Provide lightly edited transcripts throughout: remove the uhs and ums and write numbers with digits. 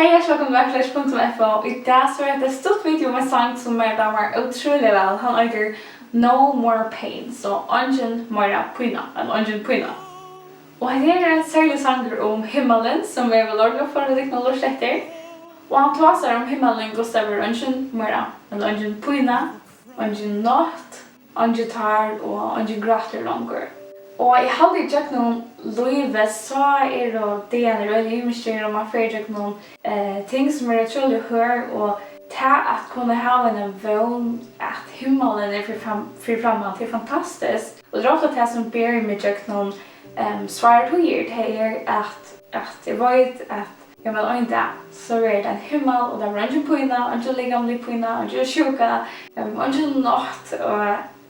Hej, välkommen till Vakurleiki.fo. Idag så är det ett stort video med sang som är dagar otroligt väl. Han heter No More Pain, så Eingin mera pina, en Eingin pina. Och det är en särskild sång om Himmalin som vi vill ordna för att räkna lust efter. Och han talar om Himmalin Gustav Eingin mera, en Eingin pina, Eingin Nátt, Eingin teir och Eingin grátur longur. Och jag hade ju sagt någon lyfta så är det en väldigt mycket om man får ju någon ting som är otroligt hör och ta att kunna ha en vän att Himmalin är för framåt det är fantastiskt. Och det är ofta det som ber med jag någon svarar på det är att det var att jag vill inte så är det en himmel och det är en pina, en ligamlig pina, en sjuka, en natt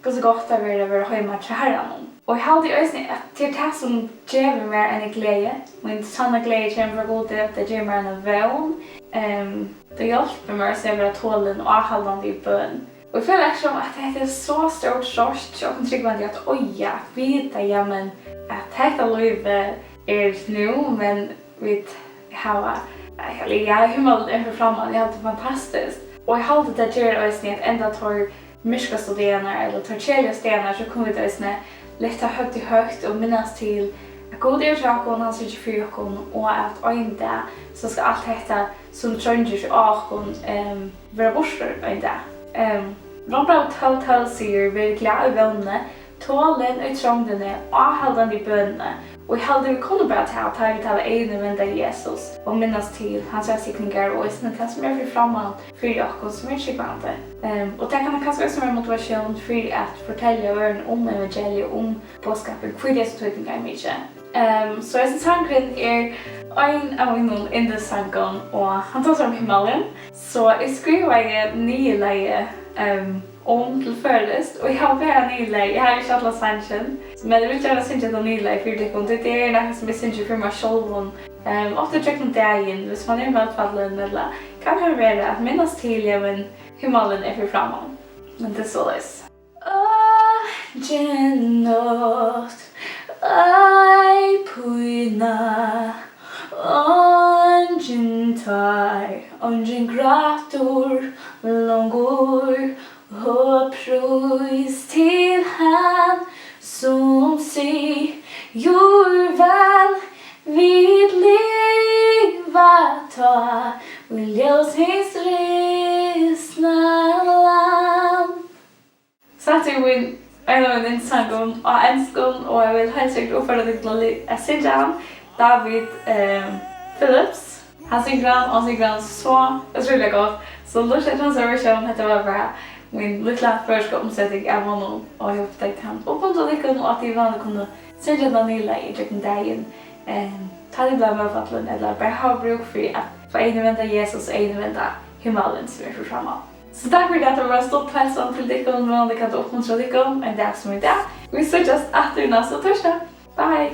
och så gott det är hemma till Herren. Och jag hade ösning att det är det som ger mig mer än glädje. Min sanna glädje kommer från Gudi, det ger mig en vän. Det hjälper mig att se våra tålen och avhållande i bön. Och jag känner också att det är så stort sorst och jag tycker att oj, vita jamen att Hetta lyfta är nu, men vi har Himmalin är framåt, det är helt fantastiskt. Och jag hade det ger ösning att ända tar myrka stenar eller tar kärliga stenar så kommer vi ösning lyfta høgt och minnas till att Gudi är trakon, han sitter för jokon och att inte så ska allt Hetta som tränger sig akon vara borstar och inte. De bra tal säger vi glada i vänner, tålen och trångdene och avhållande i bönene. Och jag hade vi kunde bara ta vi talar egen vända Jesus och minnas till hans välsignningar och det som är för framåt för jokon som är skivande. Och det kan kanske också vara motivation för att fortälja världen om evangeliet, om budskapet, för det så tydligen är mycket. Så den sangen är en av mina indie-sangen och han tar om Himmalin. Så jag skriver nya läge om till förrest och jag har bara nya läge. Jag har inte alla sangen, men jag vill gärna synka de nya läge för det är något som jag synker för mig själv. Ofta trycker dagen, hvis man är motfalnu eller kan det vara att minnas till men Himmalin är för framåt. Men det är så läs. Eingin Nátt, pina, Eingin teir, Eingin grátur, longur, pröjs till han som säger väl vid liva ta vill jag ses resna land. Så att jag vill en sång och en skån och jag vill helst inte uppföra det till att synga David Phillips. Han synger så otroligt gott. Så lust att hans version Hetta var bara min lilla första omsättning av honom och jag upptäckte han. Och på så lyckan och att det var kunde synga den lilla i tjecken dagen. Ta det bland motfalnu eller bara ha bruk för att få en vända Jesus och en vända Himmalin som är för framåt. Så tack för att det var stort hälsan till dig och det kan uppmuntra dig en dag som idag. Vi ses efter nästa torsdag. Bye!